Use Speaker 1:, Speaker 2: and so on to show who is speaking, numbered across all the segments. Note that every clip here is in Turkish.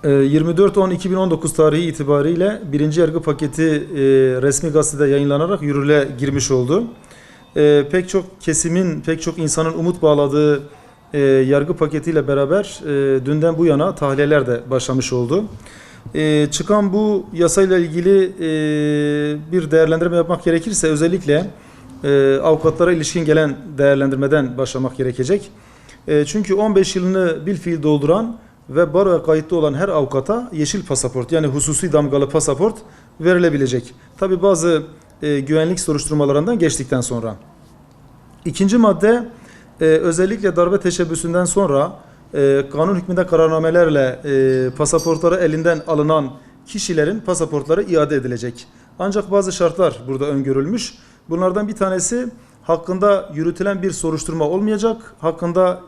Speaker 1: 24.10.2019 tarihi itibariyle birinci yargı paketi resmi gazetede yayınlanarak yürürlüğe girmiş oldu. Pek çok kesimin, pek çok insanın umut bağladığı yargı paketiyle beraber dünden bu yana tahliyeler de başlamış oldu. Çıkan bu yasayla ilgili bir değerlendirme yapmak gerekirse özellikle avukatlara ilişkin gelen değerlendirmeden başlamak gerekecek. Çünkü 15 yılını bilfiil dolduran ve baroya kayıtlı olan her avukata yeşil pasaport yani hususi damgalı pasaport verilebilecek. Tabi bazı güvenlik soruşturmalarından geçtikten sonra. İkinci madde özellikle darbe teşebbüsünden sonra kanun hükmünde kararnamelerle pasaportları elinden alınan kişilerin pasaportları iade edilecek. Ancak bazı şartlar burada öngörülmüş. Bunlardan bir tanesi hakkında yürütülen bir soruşturma olmayacak, hakkında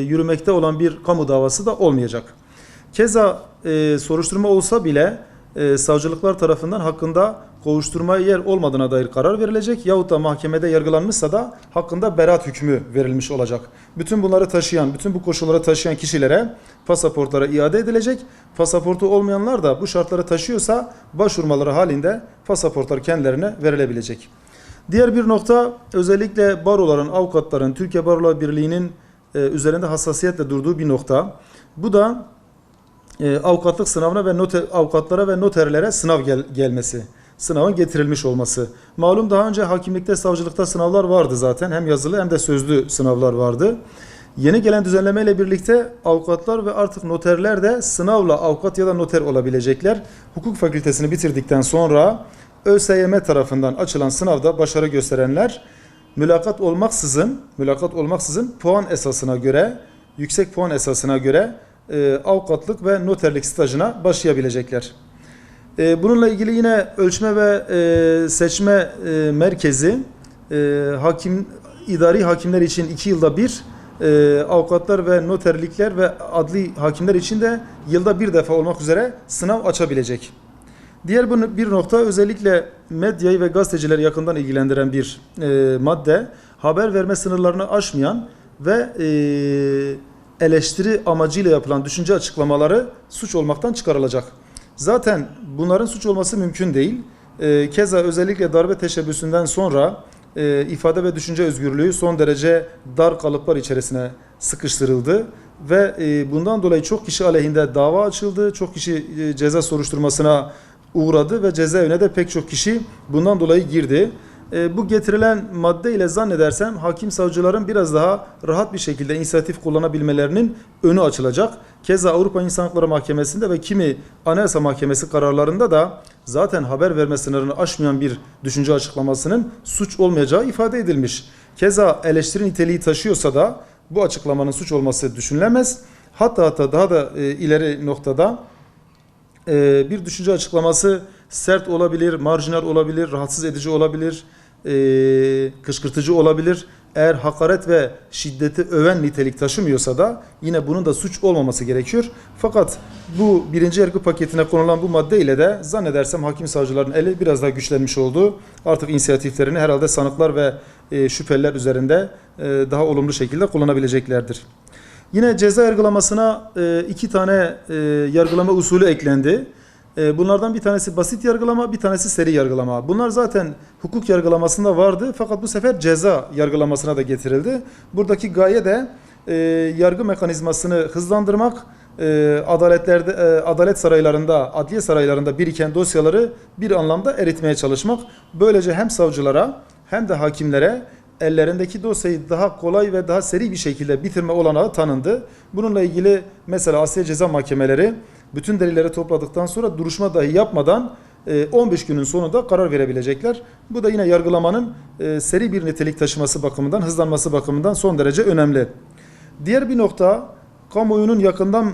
Speaker 1: yürümekte olan bir kamu davası da olmayacak. Keza soruşturma olsa bile savcılıklar tarafından hakkında kovuşturmaya yer olmadığına dair karar verilecek yahut da mahkemede yargılanmışsa da hakkında beraat hükmü verilmiş olacak. Bütün bunları taşıyan, bütün bu koşulları taşıyan kişilere pasaportlara iade edilecek. Pasaportu olmayanlar da bu şartları taşıyorsa başvurmaları halinde pasaportlar kendilerine verilebilecek. Diğer bir nokta özellikle baroların, avukatların, Türkiye Barolar Birliği'nin üzerinde hassasiyetle durduğu bir nokta. Bu da avukatlık sınavına ve avukatlara ve noterlere sınav gelmesi, sınavın getirilmiş olması. Malum daha önce hakimlikte, savcılıkta sınavlar vardı zaten. Hem yazılı hem de sözlü sınavlar vardı. Yeni gelen düzenlemeyle birlikte avukatlar ve artık noterler de sınavla avukat ya da noter olabilecekler. Hukuk fakültesini bitirdikten sonra ÖSYM tarafından açılan sınavda başarı gösterenler mülakat olmaksızın puan esasına göre, yüksek puan esasına göre avukatlık ve noterlik stajına başlayabilecekler. Bununla ilgili yine ölçme ve seçme merkezi idari hakimler için 2 yılda bir, avukatlar ve noterlikler ve adli hakimler için de yılda bir defa olmak üzere sınav açabilecek. Diğer bir nokta özellikle medyayı ve gazetecileri yakından ilgilendiren bir madde. Haber verme sınırlarını aşmayan ve eleştiri amacıyla yapılan düşünce açıklamaları suç olmaktan çıkarılacak. Zaten bunların suç olması mümkün değil. Keza özellikle darbe teşebbüsünden sonra ifade ve düşünce özgürlüğü son derece dar kalıplar içerisine sıkıştırıldı ve bundan dolayı çok kişi aleyhinde dava açıldı, çok kişi ceza soruşturmasına uğradı ve cezaevine de pek çok kişi bundan dolayı girdi. Bu getirilen madde ile zannedersem hakim savcıların biraz daha rahat bir şekilde inisiyatif kullanabilmelerinin önü açılacak. Keza Avrupa İnsan Hakları Mahkemesi'nde ve kimi Anayasa Mahkemesi kararlarında da zaten haber verme sınırını aşmayan bir düşünce açıklamasının suç olmayacağı ifade edilmiş. Keza eleştiri niteliği taşıyorsa da bu açıklamanın suç olması düşünülemez. Hatta daha da ileri noktada bir düşünce açıklaması sert olabilir, marjinal olabilir, rahatsız edici olabilir, kışkırtıcı olabilir. Eğer hakaret ve şiddeti öven nitelik taşımıyorsa da yine bunun da suç olmaması gerekiyor. Fakat bu birinci yargı paketine konulan bu madde ile de zannedersem hakim savcıların eli biraz daha güçlenmiş oldu. Artık inisiyatiflerini herhalde sanıklar ve şüpheliler üzerinde daha olumlu şekilde kullanabileceklerdir. Yine ceza yargılamasına 2 tane yargılama usulü eklendi. Bunlardan bir tanesi basit yargılama, bir tanesi seri yargılama. Bunlar zaten hukuk yargılamasında vardı fakat bu sefer ceza yargılamasına da getirildi. Buradaki gaye de yargı mekanizmasını hızlandırmak, adalet saraylarında, adliye saraylarında biriken dosyaları bir anlamda eritmeye çalışmak. Böylece hem savcılara hem de hakimlere ellerindeki dosyayı daha kolay ve daha seri bir şekilde bitirme olanağı tanındı. Bununla ilgili mesela Asliye Ceza Mahkemeleri bütün delilleri topladıktan sonra duruşma dahi yapmadan 15 günün sonunda karar verebilecekler. Bu da yine yargılamanın seri bir nitelik taşıması bakımından, hızlanması bakımından son derece önemli. Diğer bir nokta, kamuoyunun yakından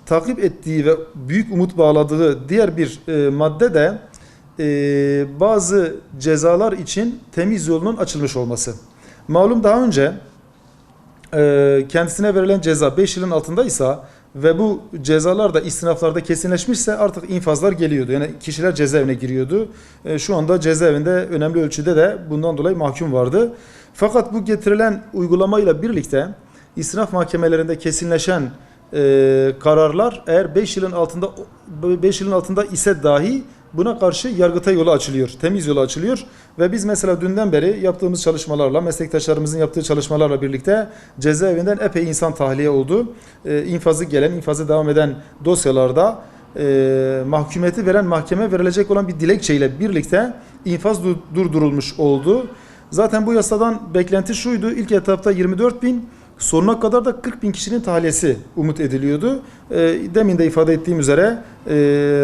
Speaker 1: takip ettiği ve büyük umut bağladığı diğer bir madde de bazı cezalar için temiz yolunun açılmış olması. Malum daha önce kendisine verilen ceza 5 yılın altındaysa ve bu cezalar da istinaflarda kesinleşmişse artık infazlar geliyordu. Yani kişiler cezaevine giriyordu. Şu anda cezaevinde önemli ölçüde de bundan dolayı mahkum vardı. Fakat bu getirilen uygulamayla birlikte istinaf mahkemelerinde kesinleşen kararlar eğer 5 yılın altında ise dahi buna karşı Yargıtay yolu açılıyor, temiz yolu açılıyor ve biz mesela dünden beri yaptığımız çalışmalarla, meslektaşlarımızın yaptığı çalışmalarla birlikte cezaevinden epey insan tahliye oldu. İnfazı devam eden dosyalarda mahkumiyeti veren mahkeme verilecek olan bir dilekçeyle birlikte infaz durdurulmuş oldu. Zaten bu yasadan beklenti şuydu: ilk etapta 24 bin, sonuna kadar da 40 bin kişinin tahliyesi umut ediliyordu. Demin de ifade ettiğim üzere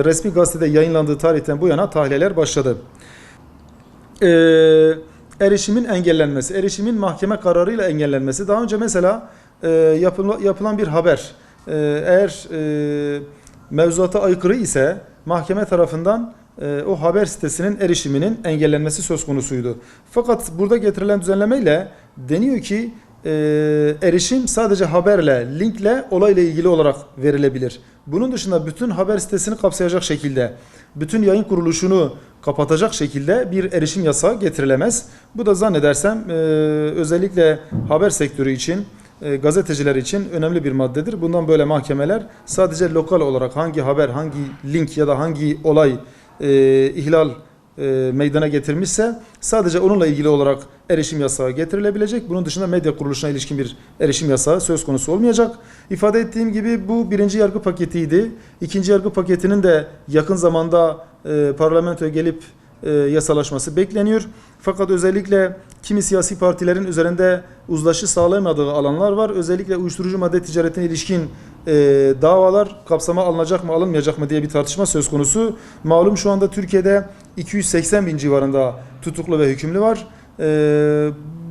Speaker 1: resmi gazetede yayınlandığı tarihten bu yana tahliyeler başladı. Erişimin engellenmesi, erişimin mahkeme kararıyla engellenmesi. Daha önce mesela yapılan bir haber eğer mevzuata aykırı ise mahkeme tarafından o haber sitesinin erişiminin engellenmesi söz konusuydu. Fakat burada getirilen düzenlemeyle deniyor ki erişim sadece haberle, linkle, olayla ilgili olarak verilebilir. Bunun dışında bütün haber sitesini kapsayacak şekilde, bütün yayın kuruluşunu kapatacak şekilde bir erişim yasağı getirilemez. Bu da zannedersem özellikle haber sektörü için, gazeteciler için önemli bir maddedir. Bundan böyle mahkemeler sadece lokal olarak hangi haber, hangi link ya da hangi olay ihlal meydana getirmişse sadece onunla ilgili olarak erişim yasağı getirilebilecek. Bunun dışında medya kuruluşuna ilişkin bir erişim yasağı söz konusu olmayacak. İfade ettiğim gibi bu birinci yargı paketiydi. İkinci yargı paketinin de yakın zamanda parlamentoya gelip yasalaşması bekleniyor. Fakat özellikle kimi siyasi partilerin üzerinde uzlaşı sağlayamadığı alanlar var. Özellikle uyuşturucu madde ticaretine ilişkin davalar kapsama alınacak mı alınmayacak mı diye bir tartışma söz konusu. Malum şu anda Türkiye'de 280 bin civarında tutuklu ve hükümlü var.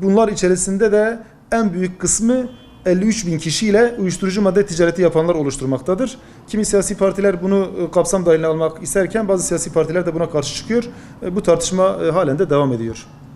Speaker 1: Bunlar içerisinde de en büyük kısmı 53 bin kişiyle uyuşturucu madde ticareti yapanlar oluşturmaktadır. Kimi siyasi partiler bunu kapsam dahiline almak isterken bazı siyasi partiler de buna karşı çıkıyor. Bu tartışma halen de devam ediyor.